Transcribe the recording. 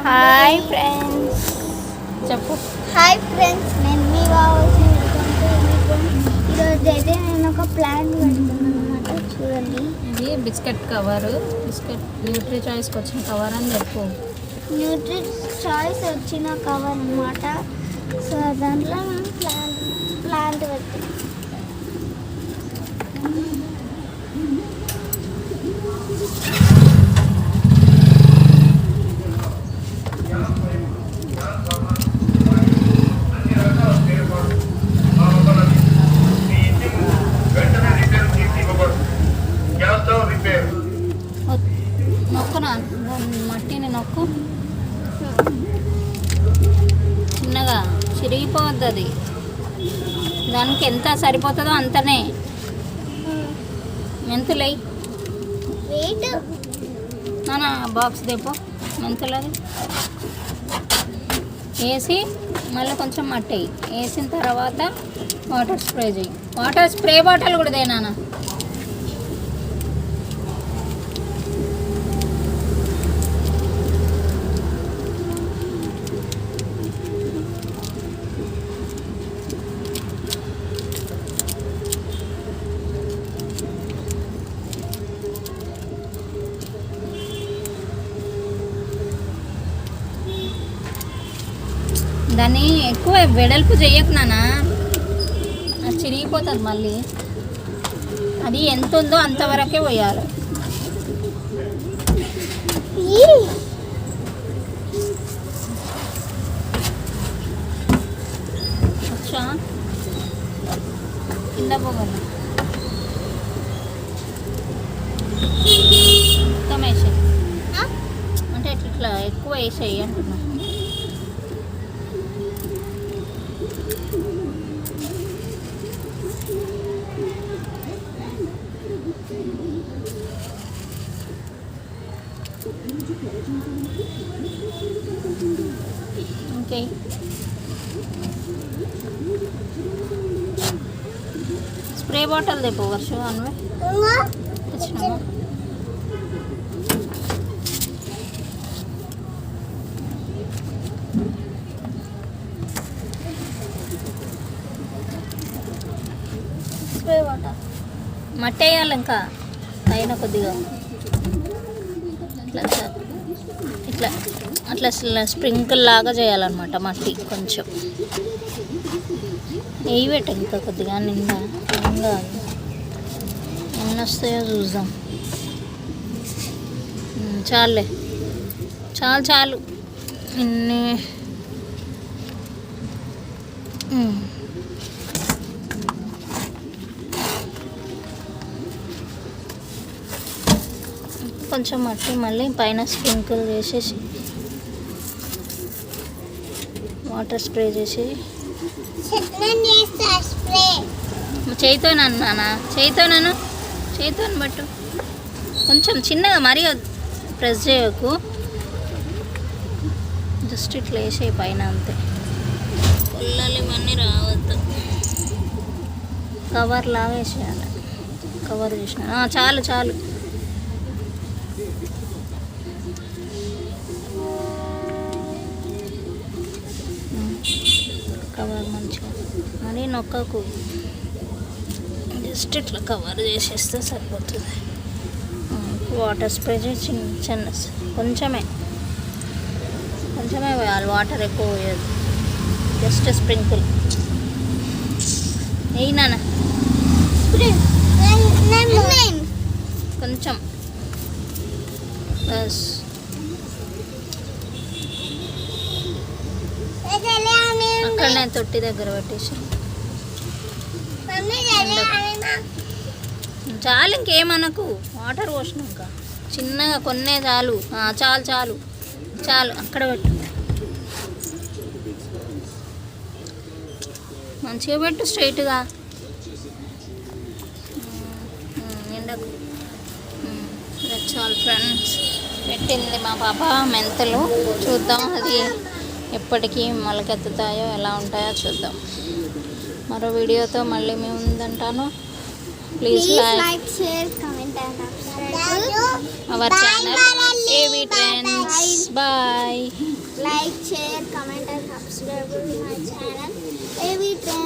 Hi friends చెప్పు. Hi friends, నేను మీ బాబు. ఈరోజు అయితే నేను ఒక ప్లాన్ పెడుతున్నాను అనమాట. చూడండి, ఇది బిస్కెట్ కవరు, బిస్కెట్ న్యూట్రీ చాయిస్కి వచ్చిన కవర్ అని చెప్పు. న్యూట్రీ చాయిస్ వచ్చిన కవర్ అనమాట. సో దాంట్లో మనం ప్లాంట్ పెట్టాం. నొక్కునా మట్టిని నొక్కు, చిన్నగా చిరిగిపోవద్దు అది. దానికి ఎంత సరిపోతుందో అంతనే. మెంతులై వెయిట్ నానా బాక్స్ దేపో, మెంతులది వేసి మళ్ళీ కొంచెం మట్టి వేసిన తర్వాత వాటర్ స్ప్రే చేయి. వాటర్ స్ప్రే బాటిల్ కూడా దే నాన్న. దాన్ని ఎక్కువ వెడల్పు చేయకు నాన్న, అది చిరిగిపోతుంది మళ్ళీ. అది ఎంత ఉందో అంతవరకే పోయాలి. వచ్చా కింద పోగలను మొత్తం వేసేయి. అంటే ఇట్లా ఎక్కువ వేసేయి అంటున్నా. ఓకే, స్ప్రే బాటిల్ తెపో వర్ష అన్వే తెచ్చినామా. స్ప్రే వాటర్ మట్టి వేయాలి ఇంకా పైన కొద్దిగా. ఇట్లా ఇట్లా అట్లా స్ప్రింకిల్ లాగా చేయాలన్నమాట. మట్టి కొంచెం వేయి పెట్ట ఇంకా కొద్దిగా నిండా. ఇంకా ఎన్ని వస్తాయో చూద్దాం. చాలులే, చాలు చాలు ఇన్ని. కొంచెం మట్టి మళ్ళీ పైన స్ప్రింకిల్ చేసేసి వాటర్ స్ప్రే చేసి చేయితో నాన్న, చేయితో బట్టు. కొంచెం చిన్నగా మరీ ప్రెస్ చేయకు, జస్ట్ ఇట్లా వేసే పైన అంతే. పుల్లలు ఇవన్నీ రావద్దు. కవర్ లాగా వేసేయాలి. కవర్ చేసిన చాలు చాలు. కవర్ మంచిగా మరీ నొక్కకు, జస్ట్ ఇట్లా కవర్ చేసేస్తే సరిపోతుంది. వాటర్ స్ప్రే చేసి చిన్న కొంచెమే వేయాలి. వాటర్ ఎక్కువ వేయదు, జస్ట్ స్ప్రింకిల్ వేయినా కొంచెం బస్. అక్కడనే తొట్టి దగ్గర పెట్టేసి చాలు. ఇంకేమనకు, వాటర్ పోసినాక చిన్నగా కొన్నే చాలు. చాలు చాలు చాలు, అక్కడ పెట్టు. మంచిగా పెట్టు స్ట్రైట్గా, ఎండకు. That's all friends. పెట్టింది మా పాప మెంతులు. చూద్దాం అది ఎప్పటికీ మొలకెత్తుతాయో ఎలా ఉంటాయో చూద్దాం. మరో వీడియోతో మళ్ళీ మేము ఉందంటాను. Please like, share, comment and subscribe. Our channel AV trends. Bye. Like, share, comment and subscribe to my channel AV Trends.